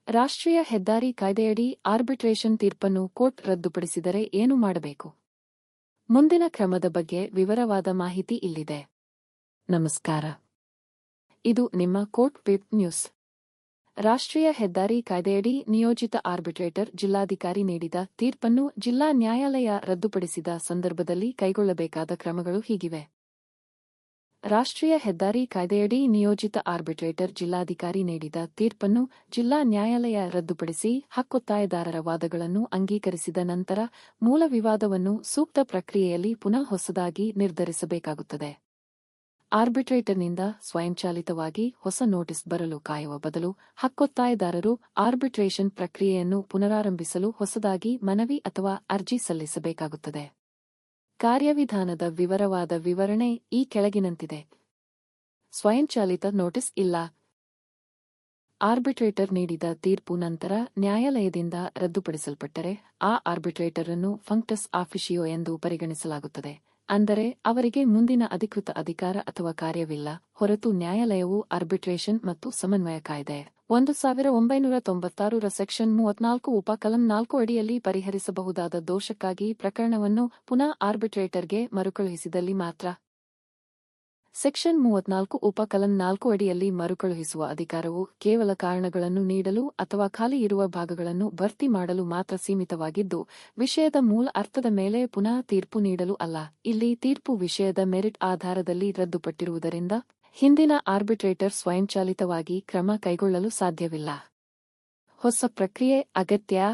ರಾಷ್ಟ್ರೀಯ ಹೆದ್ದಾರಿ ಕಾಯ್ದೆಯಡಿ ಆರ್ಬಿಟ್ರೇಷನ್ ತೀರ್ಪನ್ನು ಕೋರ್ಟ್ ರದ್ದುಪಡಿಸಿದರೆ ಏನು ಮಾಡಬೇಕು? ಮುಂದಿನ ಕ್ರಮದ ಬಗ್ಗೆ ವಿವರವಾದ ಮಾಹಿತಿ ಇಲ್ಲಿದೆ. ನಮಸ್ಕಾರ. ಇದು ನಿಮ್ಮ ಕೋರ್ಟ್ ವೆಬ್ ನ್ಯೂಸ್. ರಾಷ್ಟ್ರೀಯ ಹೆದ್ದಾರಿ ಕಾಯ್ದೆಯಡಿ ನಿಯೋಜಿತ ಆರ್ಬಿಟ್ರೇಟರ್ ಜಿಲ್ಲಾಧಿಕಾರಿ ನೀಡಿದ ತೀರ್ಪನ್ನು ಜಿಲ್ಲಾ ನ್ಯಾಯಾಲಯ ರದ್ದುಪಡಿಸಿದ ಸಂದರ್ಭದಲ್ಲಿ ಕೈಗೊಳ್ಳಬೇಕಾದ ಕ್ರಮಗಳು ಹೀಗಿವೆ. ರಾಷ್ಟ್ರೀಯ ಹೆದ್ದಾರಿ ಕಾಯ್ದೆಯಡಿ ನಿಯೋಜಿತ ಆರ್ಬಿಟ್ರೇಟರ್ ಜಿಲ್ಲಾಧಿಕಾರಿ ನೀಡಿದ ತೀರ್ಪನ್ನು ಜಿಲ್ಲಾ ನ್ಯಾಯಾಲಯ ರದ್ದುಪಡಿಸಿ ಹಕ್ಕೊತ್ತಾಯದಾರರ ವಾದಗಳನ್ನು ಅಂಗೀಕರಿಸಿದ ನಂತರ ಮೂಲ ವಿವಾದವನ್ನು ಸೂಕ್ತ ಪ್ರಕ್ರಿಯೆಯಲ್ಲಿ ಪುನಃ ಹೊಸದಾಗಿ ನಿರ್ಧರಿಸಬೇಕಾಗುತ್ತದೆ. ಆರ್ಬಿಟ್ರೇಟರ್ನಿಂದ ಸ್ವಯಂಚಾಲಿತವಾಗಿ ಹೊಸ ನೋಟಿಸ್ ಬರಲು ಕಾಯುವ ಬದಲು ಹಕ್ಕೊತ್ತಾಯದಾರರು ಆರ್ಬಿಟ್ರೇಷನ್ ಪ್ರಕ್ರಿಯೆಯನ್ನು ಪುನರಾರಂಭಿಸಲು ಹೊಸದಾಗಿ ಮನವಿ ಅಥವಾ ಅರ್ಜಿ ಸಲ್ಲಿಸಬೇಕಾಗುತ್ತದೆ. ಕಾರ್ಯವಿಧಾನದ ವಿವರವಾದ ವಿವರಣೆ ಈ ಕೆಳಗಿನಂತಿದೆ. ಸ್ವಯಂಚಾಲಿತ ನೋಟಿಸ್ ಇಲ್ಲ. ಆರ್ಬಿಟ್ರೇಟರ್ ನೀಡಿದ ತೀರ್ಪು ನಂತರ ನ್ಯಾಯಾಲಯದಿಂದ ರದ್ದುಪಡಿಸಲ್ಪಟ್ಟರೆ ಆ ಆರ್ಬಿಟ್ರೇಟರ್ ಅನ್ನು ಫಂಕ್ಟಸ್ ಆಫಿಷಿಯೋ ಎಂದು ಪರಿಗಣಿಸಲಾಗುತ್ತದೆ. ಅಂದರೆ ಅವರಿಗೆ ಮುಂದಿನ ಅಧಿಕೃತ ಅಧಿಕಾರ ಅಥವಾ ಕಾರ್ಯವಿಲ್ಲ ಹೊರತು ನ್ಯಾಯಾಲಯವು ಆರ್ಬಿಟ್ರೇಷನ್ ಮತ್ತು ಸಮನ್ವಯ ಕಾಯ್ದೆ 1996 ಸೆಕ್ಷನ್ 34 ಉಪಕಲಂ 4 ಅಡಿಯಲ್ಲಿ ಪರಿಹರಿಸಬಹುದಾದ ದೋಷಕ್ಕಾಗಿ ಪ್ರಕರಣವನ್ನು ಪುನಃ ಆರ್ಬಿಟ್ರೇಟರ್ಗೆ ಮರುಕಳುಹಿಸಿದಲ್ಲಿ ಮಾತ್ರ. ಸೆಕ್ಷನ್ 34 ಉಪಕಲಂ 4 ಅಡಿಯಲ್ಲಿ ಮರುಕಳುಹಿಸುವ ಅಧಿಕಾರವು ಕೇವಲ ಕಾರಣಗಳನ್ನು ನೀಡಲು ಅಥವಾ ಖಾಲಿ ಇರುವ ಭಾಗಗಳನ್ನು ಭರ್ತಿ ಮಾಡಲು ಮಾತ್ರ ಸೀಮಿತವಾಗಿದ್ದು, ವಿಷಯದ ಮೂಲ ಅರ್ಥದ ಮೇಲೆ ಪುನಃ ತೀರ್ಪು ನೀಡಲು ಅಲ್ಲ. ಇಲ್ಲಿ ತೀರ್ಪು ವಿಷಯದ ಮೆರಿಟ್ ಆಧಾರದಲ್ಲಿ ರದ್ದುಪಟ್ಟಿರುವುದರಿಂದ ಹಿಂದಿನ ಆರ್ಬಿಟ್ರೇಟರ್ ಸ್ವಯಂಚಾಲಿತವಾಗಿ ಕ್ರಮ ಕೈಗೊಳ್ಳಲು ಸಾಧ್ಯವಿಲ್ಲ. ಹೊಸ ಪ್ರಕ್ರಿಯೆ ಅಗತ್ಯ.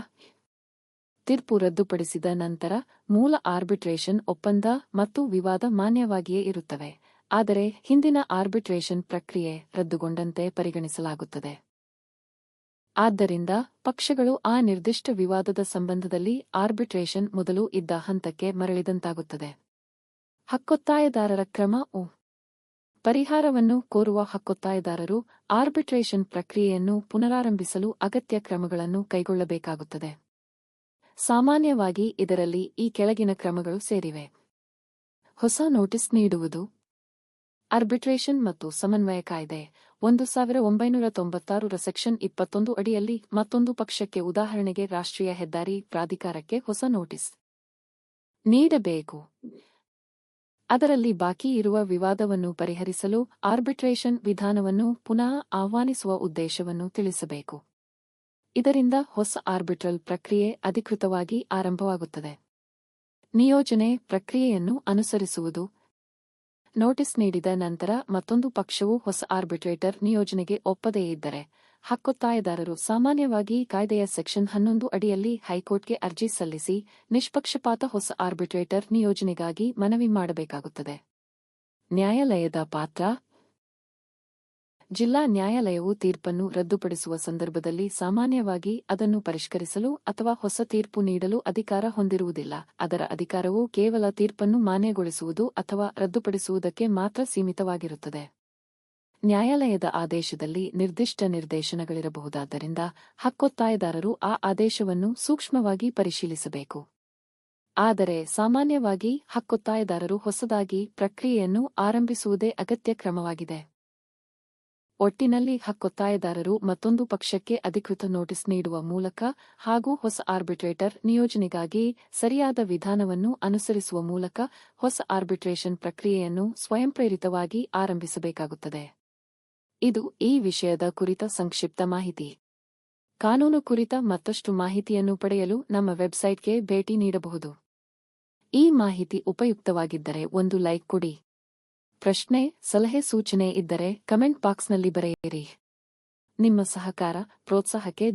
ತೀರ್ಪು ರದ್ದುಪಡಿಸಿದ ನಂತರ ಮೂಲ ಆರ್ಬಿಟ್ರೇಷನ್ ಒಪ್ಪಂದ ಮತ್ತು ವಿವಾದ ಮಾನ್ಯವಾಗಿಯೇ ಇರುತ್ತವೆ, ಆದರೆ ಹಿಂದಿನ ಆರ್ಬಿಟ್ರೇಷನ್ ಪ್ರಕ್ರಿಯೆ ರದ್ದುಗೊಂಡಂತೆ ಪರಿಗಣಿಸಲಾಗುತ್ತದೆ. ಆದ್ದರಿಂದ ಪಕ್ಷಗಳು ಆ ನಿರ್ದಿಷ್ಟ ವಿವಾದದ ಸಂಬಂಧದಲ್ಲಿ ಆರ್ಬಿಟ್ರೇಷನ್ ಮೊದಲು ಇದ್ದ ಹಂತಕ್ಕೆ ಮರಳಿದಂತಾಗುತ್ತದೆ. ಹಕ್ಕೊತ್ತಾಯದಾರರ ಕ್ರಮ. ಪರಿಹಾರವನ್ನು ಕೋರುವ ಹಕ್ಕೊತ್ತಾಯದಾರರು ಆರ್ಬಿಟ್ರೇಷನ್ ಪ್ರಕ್ರಿಯೆಯನ್ನು ಪುನರಾರಂಭಿಸಲು ಅಗತ್ಯ ಕ್ರಮಗಳನ್ನು ಕೈಗೊಳ್ಳಬೇಕಾಗುತ್ತದೆ. ಸಾಮಾನ್ಯವಾಗಿ ಇದರಲ್ಲಿ ಈ ಕೆಳಗಿನ ಕ್ರಮಗಳು ಸೇರಿವೆ. ಹೊಸ ನೋಟಿಸ್ ನೀಡುವುದು. ಆರ್ಬಿಟ್ರೇಷನ್ ಮತ್ತು ಸಮನ್ವಯ ಕಾಯ್ದೆ 1996 ಸೆಕ್ಷನ್ 21 ಅಡಿಯಲ್ಲಿ ಮತ್ತೊಂದು ಪಕ್ಷಕ್ಕೆ, ಉದಾಹರಣೆಗೆ ರಾಷ್ಟ್ರೀಯ ಹೆದ್ದಾರಿ ಪ್ರಾಧಿಕಾರಕ್ಕೆ ಹೊಸ ನೋಟಿಸ್ ನೀಡಬೇಕು. ಅದರಲ್ಲಿ ಬಾಕಿ ಇರುವ ವಿವಾದವನ್ನು ಪರಿಹರಿಸಲು ಆರ್ಬಿಟ್ರೇಷನ್ ವಿಧಾನವನ್ನು ಪುನಃ ಆಹ್ವಾನಿಸುವ ಉದ್ದೇಶವನ್ನು ತಿಳಿಸಬೇಕು. ಇದರಿಂದ ಹೊಸ ಆರ್ಬಿಟ್ರಲ್ ಪ್ರಕ್ರಿಯೆ ಅಧಿಕೃತವಾಗಿ ಆರಂಭವಾಗುತ್ತದೆ. ನಿಯೋಜನೆ ಪ್ರಕ್ರಿಯೆಯನ್ನು ಅನುಸರಿಸುವುದು. ನೋಟಿಸ್ ನೀಡಿದ ನಂತರ ಮತ್ತೊಂದು ಪಕ್ಷವು ಹೊಸ ಆರ್ಬಿಟ್ರೇಟರ್ ನಿಯೋಜನೆಗೆ ಒಪ್ಪದೇ ಇದ್ದರೆ, ಹಕ್ಕೊತ್ತಾಯದಾರರು ಸಾಮಾನ್ಯವಾಗಿ ಕಾಯ್ದೆಯ ಸೆಕ್ಷನ್ 11 ಅಡಿಯಲ್ಲಿ ಹೈಕೋರ್ಟ್ಗೆ ಅರ್ಜಿ ಸಲ್ಲಿಸಿ ನಿಷ್ಪಕ್ಷಪಾತ ಹೊಸ ಆರ್ಬಿಟ್ರೇಟರ್ ನಿಯೋಜನೆಗಾಗಿ ಮನವಿ ಮಾಡಬೇಕಾಗುತ್ತದೆ. ನ್ಯಾಯಾಲಯದ ಪಾತ್ರ. ಜಿಲ್ಲಾ ನ್ಯಾಯಾಲಯವು ತೀರ್ಪನ್ನು ರದ್ದುಪಡಿಸುವ ಸಂದರ್ಭದಲ್ಲಿ ಸಾಮಾನ್ಯವಾಗಿ ಅದನ್ನು ಪರಿಷ್ಕರಿಸಲು ಅಥವಾ ಹೊಸ ತೀರ್ಪು ನೀಡಲು ಅಧಿಕಾರ ಹೊಂದಿರುವುದಿಲ್ಲ. ಅದರ ಅಧಿಕಾರವು ಕೇವಲ ತೀರ್ಪನ್ನು ಮಾನ್ಯಗೊಳಿಸುವುದು ಅಥವಾ ರದ್ದುಪಡಿಸುವುದಕ್ಕೆ ಮಾತ್ರ ಸೀಮಿತವಾಗಿರುತ್ತದೆ. ನ್ಯಾಯಾಲಯದ ಆದೇಶದಲ್ಲಿ ನಿರ್ದಿಷ್ಟ ನಿರ್ದೇಶನಗಳಿರಬಹುದಾದ್ದರಿಂದ ಹಕ್ಕೊತ್ತಾಯದಾರರು ಆ ಆದೇಶವನ್ನು ಸೂಕ್ಷ್ಮವಾಗಿ ಪರಿಶೀಲಿಸಬೇಕು. ಆದರೆ ಸಾಮಾನ್ಯವಾಗಿ ಹಕ್ಕೊತ್ತಾಯದಾರರು ಹೊಸದಾಗಿ ಪ್ರಕ್ರಿಯೆಯನ್ನು ಆರಂಭಿಸುವುದೇ ಅಗತ್ಯ ಕ್ರಮವಾಗಿದೆ. ಒಟ್ಟಿನಲ್ಲಿ ಹಕ್ಕೊತ್ತಾಯದಾರರು ಮತ್ತೊಂದು ಪಕ್ಷಕ್ಕೆ ಅಧಿಕೃತ ನೋಟಿಸ್ ನೀಡುವ ಮೂಲಕ ಹಾಗೂ ಹೊಸ ಆರ್ಬಿಟ್ರೇಟರ್ ನಿಯೋಜನೆಗಾಗಿ ಸರಿಯಾದ ವಿಧಾನವನ್ನು ಅನುಸರಿಸುವ ಮೂಲಕ ಹೊಸ ಆರ್ಬಿಟ್ರೇಷನ್ ಪ್ರಕ್ರಿಯೆಯನ್ನು ಸ್ವಯಂಪ್ರೇರಿತವಾಗಿ ಆರಂಭಿಸಬೇಕಾಗುತ್ತದೆ. ಇದು ಈ ವಿಷಯದ ಕುರಿತ ಸಂಕ್ಷಿಪ್ತ ಮಾಹಿತಿ. ಕಾನೂನು ಕುರಿತ ಮತ್ತಷ್ಟು ಮಾಹಿತಿಯನ್ನು ಪಡೆಯಲು ನಮ್ಮ ವೆಬ್ಸೈಟ್ಗೆ ಭೇಟಿ ನೀಡಬಹುದು. ಈ ಮಾಹಿತಿ ಉಪಯುಕ್ತವಾಗಿದ್ದರೆ ಒಂದು ಲೈಕ್ ಕೊಡಿ. ಪ್ರಶ್ನೆ, ಸಲಹೆ, ಸೂಚನೆ ಇದ್ದರೆ ಕಮೆಂಟ್ ಬಾಕ್ಸ್ನಲ್ಲಿ ಬರೆಯಿರಿ. ನಿಮ್ಮ ಸಹಕಾರ, ಪ್ರೋತ್ಸಾಹಕ್ಕೆ